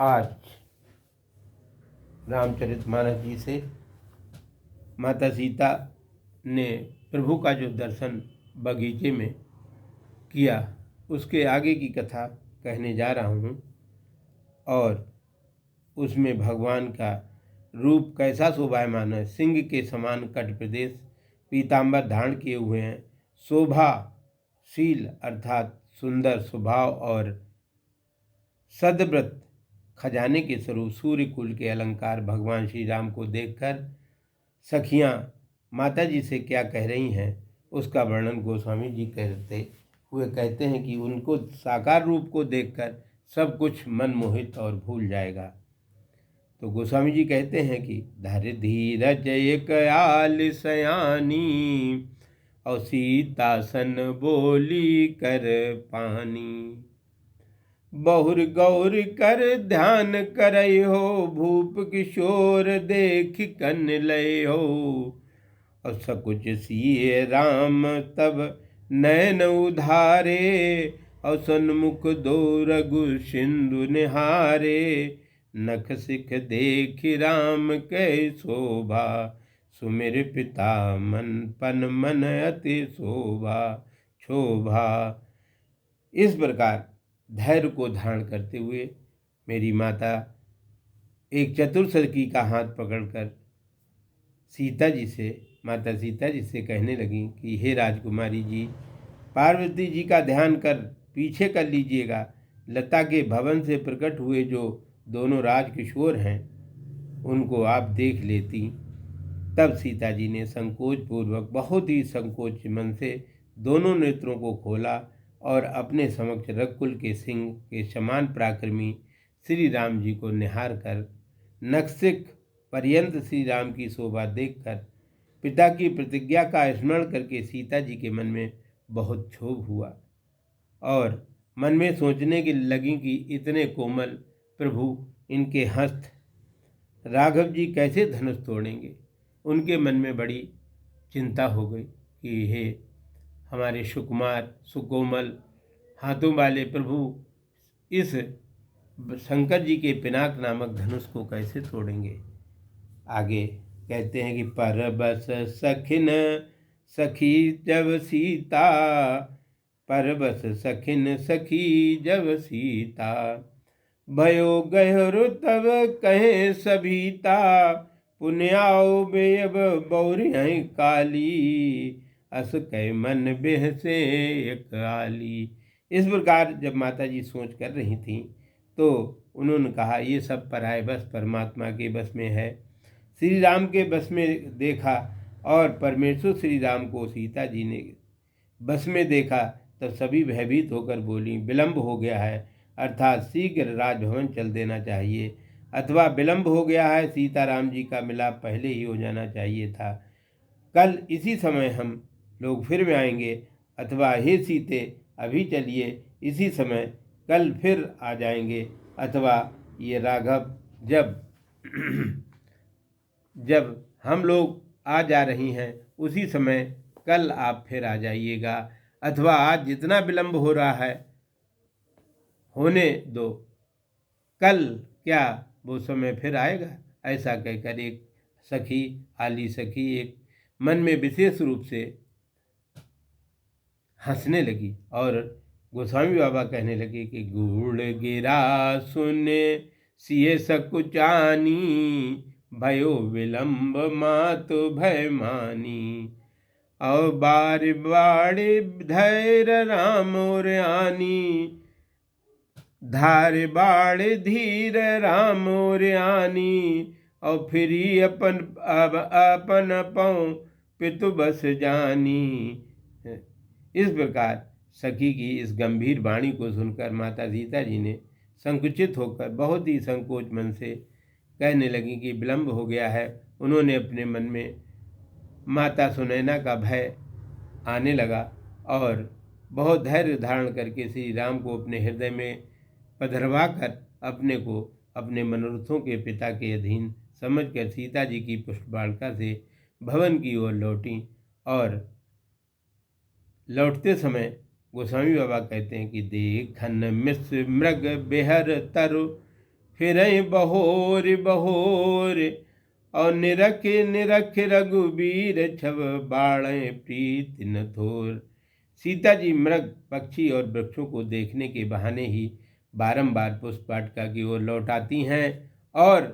आज रामचरितमानस जी से माता सीता ने प्रभु का जो दर्शन बगीचे में किया उसके आगे की कथा कहने जा रहा हूँ। और उसमें भगवान का रूप कैसा शोभायमान है। सिंह के समान कट प्रदेश, पीताम्बर धारण किए हुए हैं, शोभाशील अर्थात सुंदर स्वभाव और सदव्रत खजाने के स्वरूप सूर्य कुल के अलंकार भगवान श्री राम को देखकर सखियां माता जी से क्या कह रही हैं उसका वर्णन गोस्वामी जी कहते हैं कि उनको साकार रूप को देखकर सब कुछ मनमोहित और भूल जाएगा। तो गोस्वामी जी कहते हैं कि धर धीरज एक आल सयानी और सीता सन बोली कर पानी, बहुर गौर कर ध्यान करई हो, भूप किशोर देख कन लय हो। और सकुच सिए राम तब नैन उधारे, और सन्मुख दो रघु सिंधु निहारे। नख सिख देख राम कै शोभा, सुमिर पिता मन अति शोभा। इस प्रकार धैर्य को धारण करते हुए मेरी माता एक चतुर सखी का हाथ पकड़कर माता सीता जी से कहने लगी कि हे राजकुमारी जी, पार्वती जी का ध्यान कर पीछे कर लीजिएगा। लता के भवन से प्रकट हुए जो दोनों राजकिशोर हैं उनको आप देख लेती। तब सीता जी ने संकोच पूर्वक, बहुत ही संकोच मन से दोनों नेत्रों को खोला और अपने समक्ष रघुकुल के सिंह के समान पराक्रमी श्री राम जी को निहार कर नखसिख पर्यंत श्री राम की शोभा देखकर पिता की प्रतिज्ञा का स्मरण करके सीता जी के मन में बहुत क्षोभ हुआ और मन में सोचने की लगी कि इतने कोमल प्रभु, इनके हस्त राघव जी कैसे धनुष तोड़ेंगे। उनके मन में बड़ी चिंता हो गई कि हे हमारे सुकुमार सुकोमल हाथों वाले प्रभु, इस शंकर जी के पिनाक नामक धनुष को कैसे तोड़ेंगे। आगे कहते हैं कि परबस सखिन सखी जब सीता, परबस सखिन सखी जब सीता। भयो गहरु तब कहे सभीता, पुण्याओ बेअब बौरियं काली। अस कह मन बेह से एक आली। इस प्रकार जब माता जी सोच कर रही थीं तो उन्होंने कहा ये सब पराये बस परमात्मा के बस में है। श्री राम के बस में देखा और परमेश्वर श्री राम को सीता जी ने बस में देखा तब सभी भयभीत होकर बोली, विलंब हो गया है, अर्थात शीघ्र राजभवन चल देना चाहिए, अथवा विलंब हो गया है, सीताराम जी का मिलाप पहले ही हो जाना चाहिए था। कल इसी समय हम लोग फिर में आएंगे, अथवा हे सीते अभी चलिए, इसी समय कल फिर आ जाएंगे, अथवा ये राघव जब हम लोग आ जा रही हैं उसी समय कल आप फिर आ जाइएगा, अथवा आज जितना विलंब हो रहा है होने दो, कल क्या वो समय फिर आएगा। ऐसा कहकर एक सखी, आली सखी, एक मन में विशेष रूप से हंसने लगी और गोस्वामी बाबा कहने लगे कि गुड़ गिरा सुने सिए सकुचानी, भयो विलंब मातु भय मानी। और बार बाड़े धैर्य राम और आनी, धार बाड़ धीर राम और आनी। और फिर अपन पाँव पितु बस जानी। इस प्रकार सखी की इस गंभीर वाणी को सुनकर माता सीता जी ने संकुचित होकर बहुत ही संकोच मन से कहने लगी कि विलंब हो गया है। उन्होंने अपने मन में माता सुनैना का भय आने लगा और बहुत धैर्य धारण करके श्री राम को अपने हृदय में पधरवा कर अपने को अपने मनोरथों के पिता के अधीन समझकर सीता जी की पुष्पबालिका से भवन की ओर लौटी। और लौटते समय गोस्वामी बाबा कहते हैं कि देखन मिस मृग बेहर तरु, फिरई बहोर बहोर, और निरख निरख रघुबीर छव बाणें प्रीत न थोर। सीता जी मृग, पक्षी और वृक्षों को देखने के बहाने ही बारंबार पुष्प वाटिका की ओर लौट आती हैं और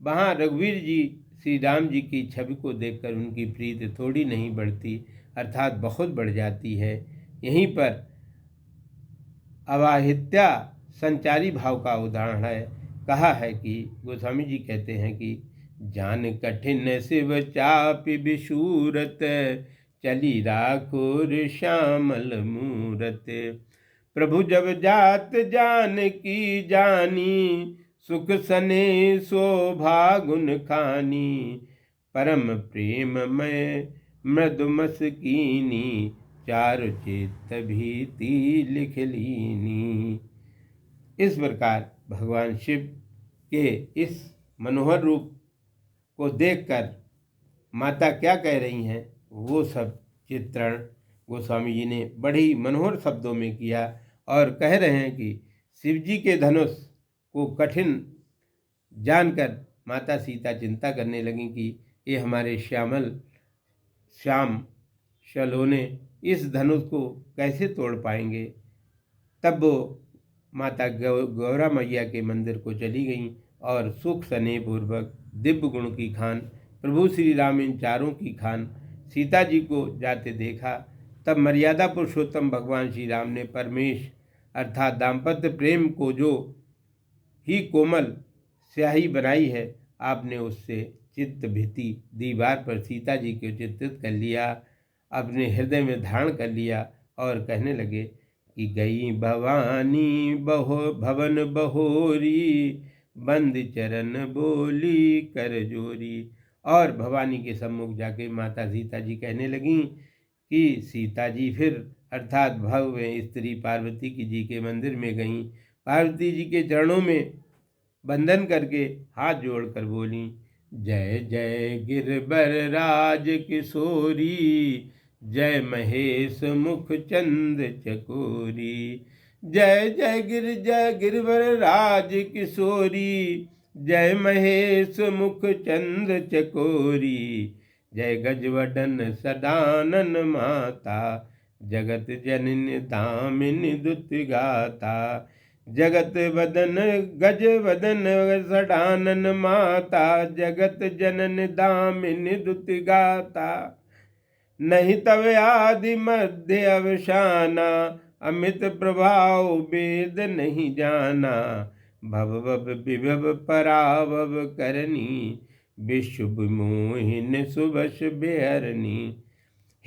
वहाँ रघुवीर जी श्री राम जी की छवि को देखकर उनकी प्रीति थोड़ी नहीं बढ़ती, अर्थात बहुत बढ़ जाती है। यहीं पर अवाहित्या संचारी भाव का उदाहरण है। कहा है कि गोस्वामी जी कहते हैं कि जान कठिन शिव चापि विशूरत, चली राखोर श्यामल मूरत। प्रभु जब जात जान की जानी, सुख सने शोभा गुण खानी। परम प्रेम में मृदुमस कीनी, चारु चित्त भीति लिख लीनी। इस प्रकार भगवान शिव के इस मनोहर रूप को देखकर माता क्या कह रही हैं, वो सब चित्रण गोस्वामी जी ने बड़ी मनोहर शब्दों में किया और कह रहे हैं कि शिव जी के धनुष को कठिन जानकर माता सीता चिंता करने लगी कि ये हमारे श्याम शलोने इस धनुष को कैसे तोड़ पाएंगे। तब वो माता गौरा मैया के मंदिर को चली गईं और सुख स्नेह पूर्वक दिव्य गुण की खान प्रभु श्री राम इन चारों की खान सीता जी को जाते देखा। तब मर्यादा पुरुषोत्तम भगवान श्री राम ने परमेश अर्थात दाम्पत्य प्रेम को जो ही कोमल स्याही बनाई है, आपने उससे चित्त भीति दीवार पर सीता जी को चित्रित कर लिया, अपने हृदय में धारण कर लिया और कहने लगे कि गई भवानी भवन बहोरी, बंद चरण बोली कर जोरी। और भवानी के सम्मुख जाके माता सीता जी कहने लगीं कि सीता जी फिर अर्थात भव्य स्त्री पार्वती जी के मंदिर में गईं। पार्वती जी के चरणों में बंधन करके हाथ जोड़कर बोली, जय जय गिरबर राज किशोरी, जय महेश मुख चंद चकोरी। जय जय गिरवर राज किशोरी, जय महेश मुख चंद चकोरी। जय गजवदन सदानन माता, जगत जननी दामिनी दुत गाता। जगत वदन गज वदन सडानन माता, जगत जनन दामिनी दुत गाता। नहीं तव आदि मध्य अवसाना, अमित प्रभाव वेद नहीं जाना। भव भव विभव पराभव करनी, विश्व मोहिन सुबस बेहरनी।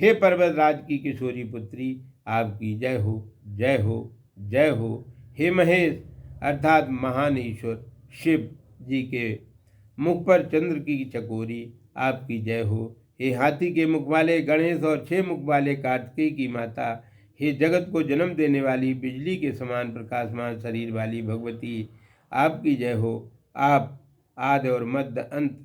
हे पर्वतराज की किशोरी पुत्री, आपकी जय हो जय हो जय हो। हे महेश अर्थात महान ईश्वर शिव जी के मुख पर चंद्र की चकोरी, आपकी जय हो। हे हाथी के मुख वाले गणेश और 6 मुख वाले कार्तिकेय की माता, हे जगत को जन्म देने वाली बिजली के समान प्रकाशमान शरीर वाली भगवती, आपकी जय हो। आप आदि और मध्य अंत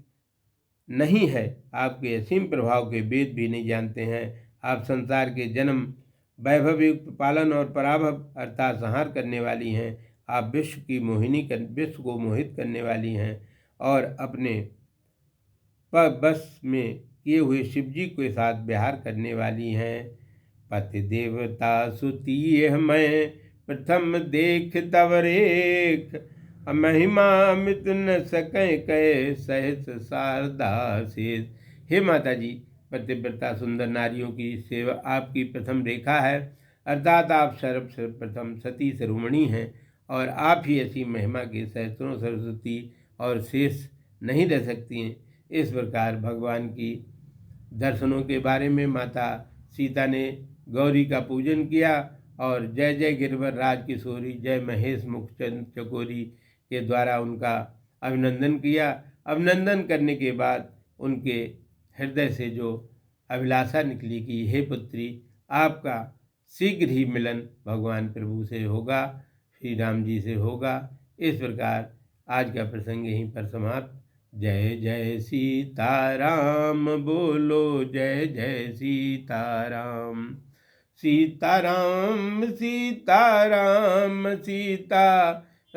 नहीं है, आपके असीम प्रभाव के वेद भी नहीं जानते हैं। आप संसार के जन्म वैभव युक्त पालन और पराभव अर्थात संहार करने वाली हैं। आप विश्व को मोहित करने वाली हैं और अपने बस में किए हुए शिव जी के साथ विहार करने वाली हैं। पति देवता सुती मैं प्रथम देख तव रेख, महिमा अमित न सकें कह सहस शारदा शेष। हे माता जी, पतिव्रता सुंदर नारियों की सेवा आपकी प्रथम रेखा है, अर्थात आप सर्वप्रथम सती शिरोमणि हैं और आप ही ऐसी महिमा के सहस्त्रों सरस्वती और शेष नहीं रह सकती हैं। इस प्रकार भगवान की दर्शनों के बारे में माता सीता ने गौरी का पूजन किया और जय जय गिरवर राज किशोरी, जय महेश मुख चंद चकोरी के द्वारा उनका अभिनंदन किया। अभिनंदन करने के बाद उनके हृदय से जो अभिलाषा निकली कि हे पुत्री, आपका शीघ्र ही मिलन भगवान प्रभु से होगा, श्री राम जी से होगा। इस प्रकार आज का प्रसंग यहीं पर समाप्त। जय जय सीताराम बोलो, जय जय सीताराम। सीताराम सीताराम सीता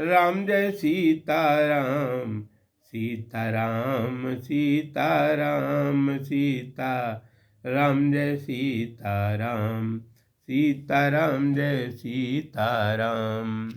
राम जय सीताराम, सीताराम सीताराम सीता राम जय सीताराम, सीताराम जय सीताराम।